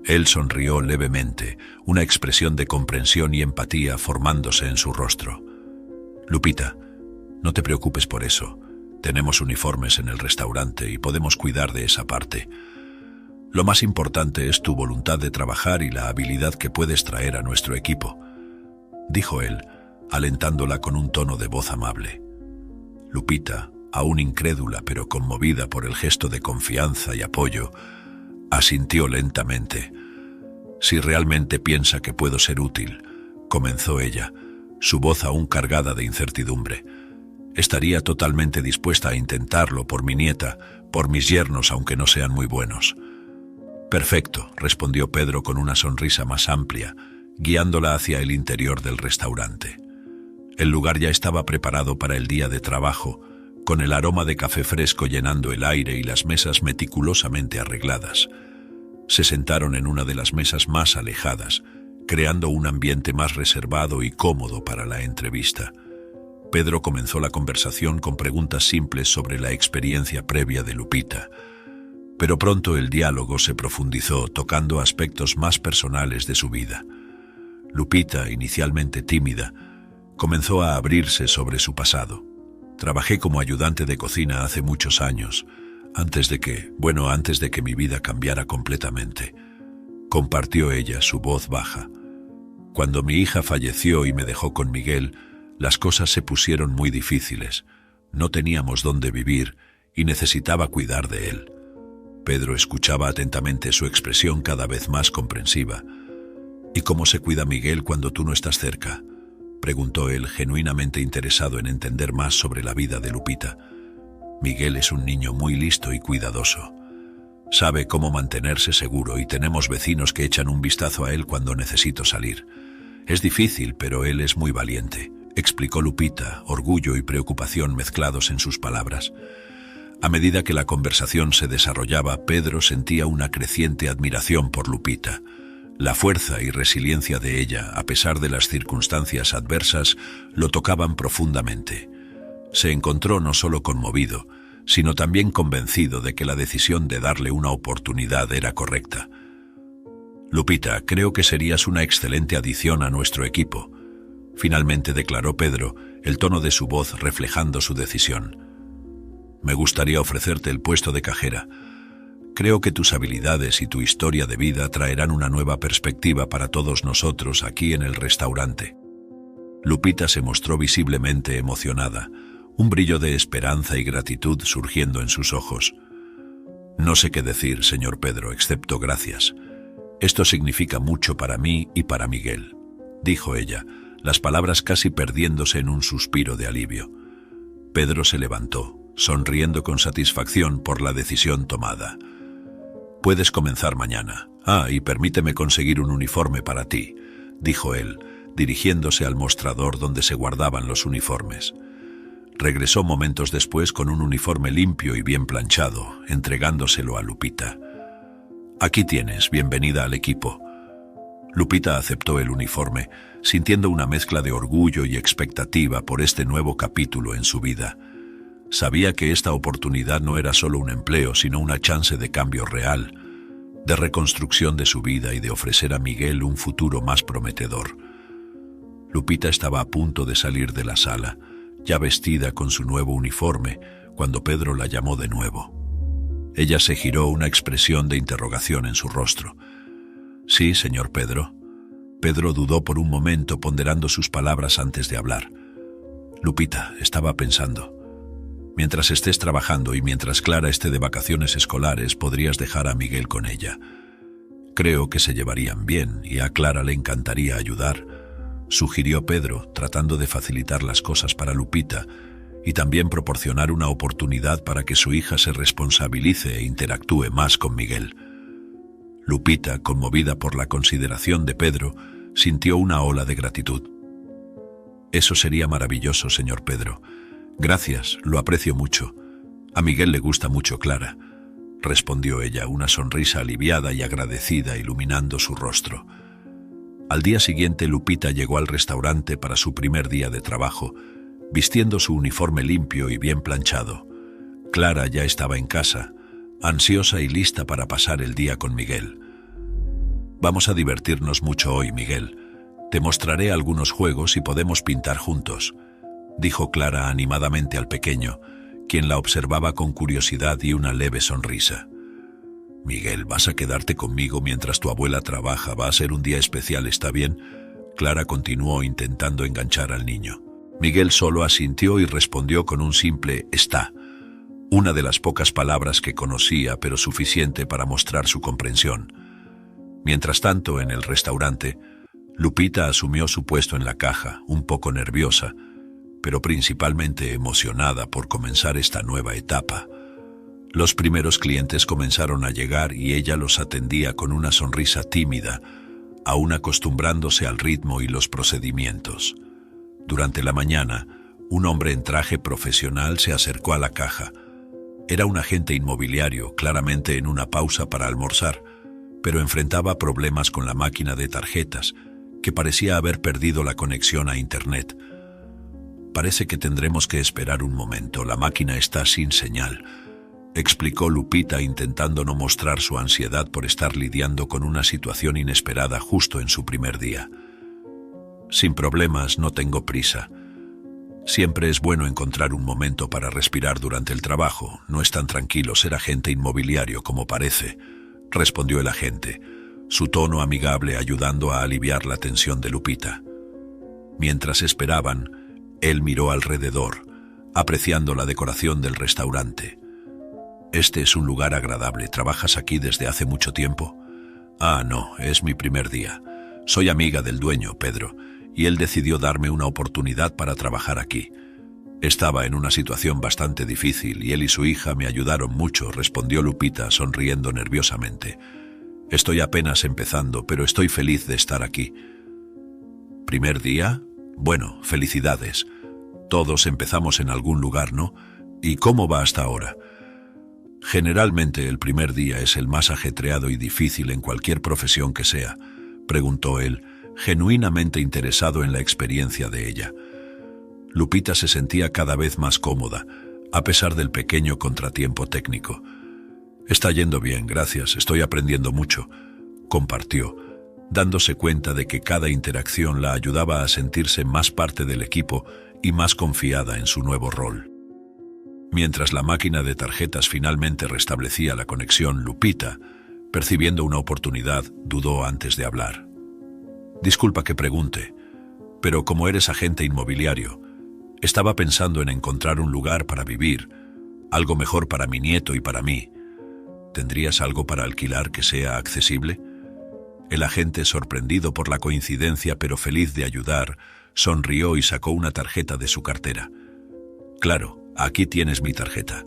Él sonrió levemente, una expresión de comprensión y empatía formándose en su rostro. Lupita, no te preocupes por eso. Tenemos uniformes en el restaurante y podemos cuidar de esa parte. Lo más importante es tu voluntad de trabajar y la habilidad que puedes traer a nuestro equipo, dijo él, alentándola con un tono de voz amable. Lupita, aún incrédula pero conmovida por el gesto de confianza y apoyo, asintió lentamente. Si realmente piensa que puedo ser útil, comenzó ella, su voz aún cargada de incertidumbre. Estaría totalmente dispuesta a intentarlo por mi nieta, por mis yernos, aunque no sean muy buenos. Perfecto, respondió Pedro con una sonrisa más amplia, guiándola hacia el interior del restaurante. El lugar ya estaba preparado para el día de trabajo, con el aroma de café fresco llenando el aire y las mesas meticulosamente arregladas. Se sentaron en una de las mesas más alejadas, creando un ambiente más reservado y cómodo para la entrevista. Pedro comenzó la conversación con preguntas simples sobre la experiencia previa de Lupita. Pero pronto el diálogo se profundizó, tocando aspectos más personales de su vida. Lupita, inicialmente tímida, comenzó a abrirse sobre su pasado. Trabajé como ayudante de cocina hace muchos años, antes de que mi vida cambiara completamente. Compartió ella, su voz baja. Cuando mi hija falleció y me dejó con Miguel, las cosas se pusieron muy difíciles. No teníamos dónde vivir y necesitaba cuidar de él. Pedro escuchaba atentamente su expresión cada vez más comprensiva. ¿Y cómo se cuida Miguel cuando tú no estás cerca?, preguntó él, genuinamente interesado en entender más sobre la vida de Lupita. Miguel es un niño muy listo y cuidadoso. Sabe cómo mantenerse seguro y tenemos vecinos que echan un vistazo a él cuando necesito salir. Es difícil, pero él es muy valiente, explicó Lupita, orgullo y preocupación mezclados en sus palabras. A medida que la conversación se desarrollaba, Pedro sentía una creciente admiración por Lupita. La fuerza y resiliencia de ella, a pesar de las circunstancias adversas, lo tocaban profundamente. Se encontró no solo conmovido, sino también convencido de que la decisión de darle una oportunidad era correcta. Lupita, creo que serías una excelente adición a nuestro equipo, finalmente declaró Pedro, el tono de su voz reflejando su decisión. Me gustaría ofrecerte el puesto de cajera. Creo que tus habilidades y tu historia de vida traerán una nueva perspectiva para todos nosotros aquí en el restaurante. Lupita se mostró visiblemente emocionada, un brillo de esperanza y gratitud surgiendo en sus ojos. No sé qué decir, señor Pedro, excepto gracias. Esto significa mucho para mí y para Miguel, dijo ella, las palabras casi perdiéndose en un suspiro de alivio. Pedro se levantó, sonriendo con satisfacción por la decisión tomada. Puedes comenzar mañana. Y permíteme conseguir un uniforme para ti, dijo él, dirigiéndose al mostrador donde se guardaban los uniformes. Regresó momentos después con un uniforme limpio y bien planchado, entregándoselo a Lupita. Aquí tienes, bienvenida al equipo. Lupita aceptó el uniforme, sintiendo una mezcla de orgullo y expectativa por este nuevo capítulo en su vida. Sabía que esta oportunidad no era solo un empleo, sino una chance de cambio real, de reconstrucción de su vida y de ofrecer a Miguel un futuro más prometedor. Lupita estaba a punto de salir de la sala, ya vestida con su nuevo uniforme, cuando Pedro la llamó de nuevo. Ella se giró, una expresión de interrogación en su rostro. Sí, señor Pedro. Pedro dudó por un momento, ponderando sus palabras antes de hablar. Lupita, estaba pensando. Mientras estés trabajando y mientras Clara esté de vacaciones escolares, podrías dejar a Miguel con ella. Creo que se llevarían bien y a Clara le encantaría ayudar, sugirió Pedro, tratando de facilitar las cosas para Lupita y también proporcionar una oportunidad para que su hija se responsabilice e interactúe más con Miguel. Lupita, conmovida por la consideración de Pedro, sintió una ola de gratitud. Eso sería maravilloso, señor Pedro. Gracias, lo aprecio mucho. A Miguel le gusta mucho Clara, respondió ella, una sonrisa aliviada y agradecida iluminando su rostro. Al día siguiente, Lupita llegó al restaurante para su primer día de trabajo, vistiendo su uniforme limpio y bien planchado. Clara ya estaba en casa, ansiosa y lista para pasar el día con Miguel. Vamos a divertirnos mucho hoy, Miguel. Te mostraré algunos juegos y podemos pintar juntos, dijo Clara animadamente al pequeño, quien la observaba con curiosidad y una leve sonrisa. Miguel, vas a quedarte conmigo mientras tu abuela trabaja. Va a ser un día especial, ¿está bien? Clara continuó intentando enganchar al niño. Miguel solo asintió y respondió con un simple «está», una de las pocas palabras que conocía, pero suficiente para mostrar su comprensión. Mientras tanto, en el restaurante, Lupita asumió su puesto en la caja, un poco nerviosa, pero principalmente emocionada por comenzar esta nueva etapa. Los primeros clientes comenzaron a llegar y ella los atendía con una sonrisa tímida, aún acostumbrándose al ritmo y los procedimientos. Durante la mañana, un hombre en traje profesional se acercó a la caja. Era un agente inmobiliario, claramente en una pausa para almorzar, pero enfrentaba problemas con la máquina de tarjetas, que parecía haber perdido la conexión a Internet. Parece que tendremos que esperar un momento, la máquina está sin señal, explicó Lupita, intentando no mostrar su ansiedad por estar lidiando con una situación inesperada justo en su primer día. Sin problemas, no tengo prisa. Siempre es bueno encontrar un momento para respirar durante el trabajo. No es tan tranquilo ser agente inmobiliario como parece, respondió el agente, su tono amigable ayudando a aliviar la tensión de Lupita. Mientras esperaban, él miró alrededor, apreciando la decoración del restaurante. Este es un lugar agradable. ¿Trabajas aquí desde hace mucho tiempo? No, es mi primer día. Soy amiga del dueño, Pedro, y él decidió darme una oportunidad para trabajar aquí. Estaba en una situación bastante difícil y él y su hija me ayudaron mucho, respondió Lupita, sonriendo nerviosamente. Estoy apenas empezando, pero estoy feliz de estar aquí. ¿Primer día? Bueno, felicidades. Todos empezamos en algún lugar, ¿no? ¿Y cómo va hasta ahora? Generalmente el primer día es el más ajetreado y difícil en cualquier profesión que sea, preguntó él, genuinamente interesado en la experiencia de ella. Lupita se sentía cada vez más cómoda, a pesar del pequeño contratiempo técnico. Está yendo bien, gracias, estoy aprendiendo mucho, compartió, dándose cuenta de que cada interacción la ayudaba a sentirse más parte del equipo y más confiada en su nuevo rol. Mientras la máquina de tarjetas finalmente restablecía la conexión, Lupita, percibiendo una oportunidad, dudó antes de hablar. Disculpa que pregunte, pero como eres agente inmobiliario, estaba pensando en encontrar un lugar para vivir, algo mejor para mi nieto y para mí. ¿Tendrías algo para alquilar que sea accesible? El agente, sorprendido por la coincidencia pero feliz de ayudar, sonrió y sacó una tarjeta de su cartera. Claro, aquí tienes mi tarjeta.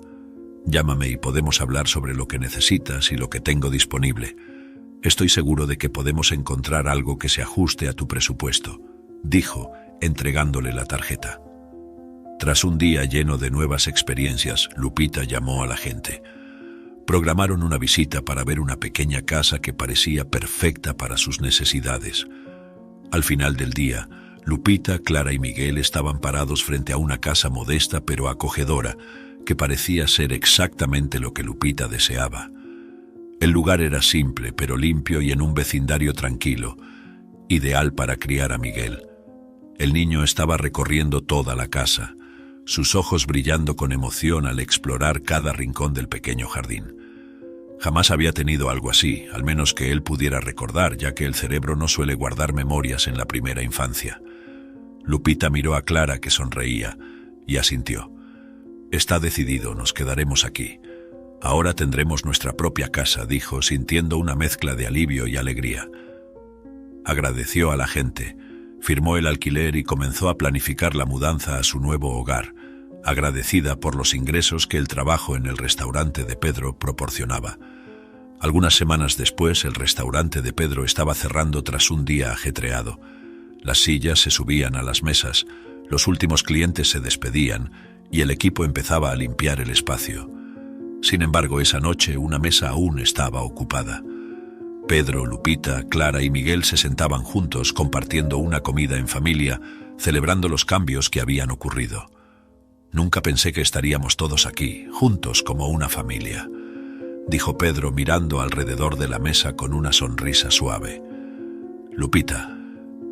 Llámame y podemos hablar sobre lo que necesitas y lo que tengo disponible. Estoy seguro de que podemos encontrar algo que se ajuste a tu presupuesto, dijo, entregándole la tarjeta. Tras un día lleno de nuevas experiencias, Lupita llamó a la gente. Programaron una visita para ver una pequeña casa que parecía perfecta para sus necesidades. Al final del día, Lupita, Clara y Miguel estaban parados frente a una casa modesta pero acogedora, que parecía ser exactamente lo que Lupita deseaba. El lugar era simple pero limpio y en un vecindario tranquilo, ideal para criar a Miguel. El niño estaba recorriendo toda la casa, sus ojos brillando con emoción al explorar cada rincón del pequeño jardín. Jamás había tenido algo así, al menos que él pudiera recordar, ya que el cerebro no suele guardar memorias en la primera infancia. Lupita miró a Clara, que sonreía, y asintió. Está decidido, nos quedaremos aquí. Ahora tendremos nuestra propia casa, dijo, sintiendo una mezcla de alivio y alegría. Agradeció a la gente, firmó el alquiler y comenzó a planificar la mudanza a su nuevo hogar, agradecida por los ingresos que el trabajo en el restaurante de Pedro proporcionaba. Algunas semanas después, el restaurante de Pedro estaba cerrando tras un día ajetreado. Las sillas se subían a las mesas, los últimos clientes se despedían y el equipo empezaba a limpiar el espacio. Sin embargo, esa noche una mesa aún estaba ocupada. Pedro, Lupita, Clara y Miguel se sentaban juntos compartiendo una comida en familia, celebrando los cambios que habían ocurrido. Nunca pensé que estaríamos todos aquí, juntos como una familia, dijo Pedro mirando alrededor de la mesa con una sonrisa suave. Lupita,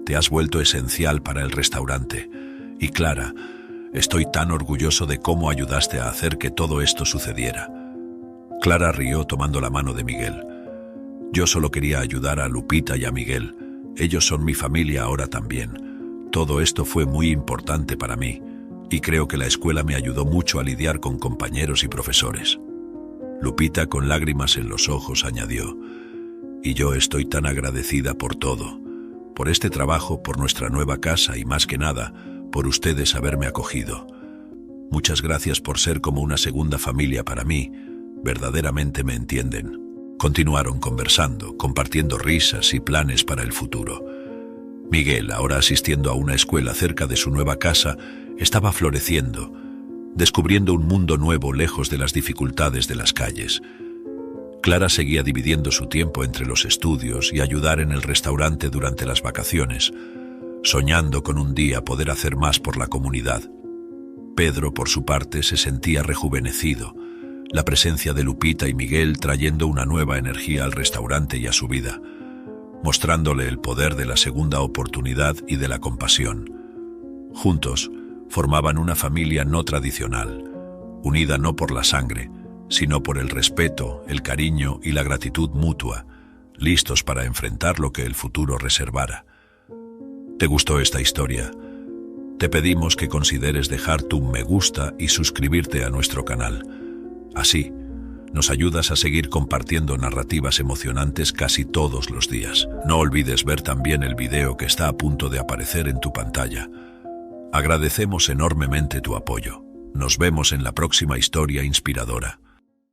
te has vuelto esencial para el restaurante. Y Clara, estoy tan orgulloso de cómo ayudaste a hacer que todo esto sucediera. Clara rió tomando la mano de Miguel. Yo solo quería ayudar a Lupita y a Miguel. Ellos son mi familia ahora también. Todo esto fue muy importante para mí, y creo que la escuela me ayudó mucho a lidiar con compañeros y profesores. Lupita, con lágrimas en los ojos, añadió, y yo estoy tan agradecida por todo, por este trabajo, por nuestra nueva casa y más que nada, por ustedes haberme acogido. Muchas gracias por ser como una segunda familia para mí, verdaderamente me entienden. Continuaron conversando, compartiendo risas y planes para el futuro. Miguel, ahora asistiendo a una escuela cerca de su nueva casa, estaba floreciendo, descubriendo un mundo nuevo lejos de las dificultades de las calles. Clara seguía dividiendo su tiempo entre los estudios y ayudar en el restaurante durante las vacaciones, soñando con un día poder hacer más por la comunidad. Pedro, por su parte, se sentía rejuvenecido, la presencia de Lupita y Miguel trayendo una nueva energía al restaurante y a su vida, mostrándole el poder de la segunda oportunidad y de la compasión. Juntos, formaban una familia no tradicional, unida no por la sangre, sino por el respeto, el cariño y la gratitud mutua, listos para enfrentar lo que el futuro reservara. ¿Te gustó esta historia? Te pedimos que consideres dejar tu me gusta y suscribirte a nuestro canal. Así, nos ayudas a seguir compartiendo narrativas emocionantes casi todos los días. No olvides ver también el video que está a punto de aparecer en tu pantalla. Agradecemos enormemente tu apoyo. Nos vemos en la próxima historia inspiradora.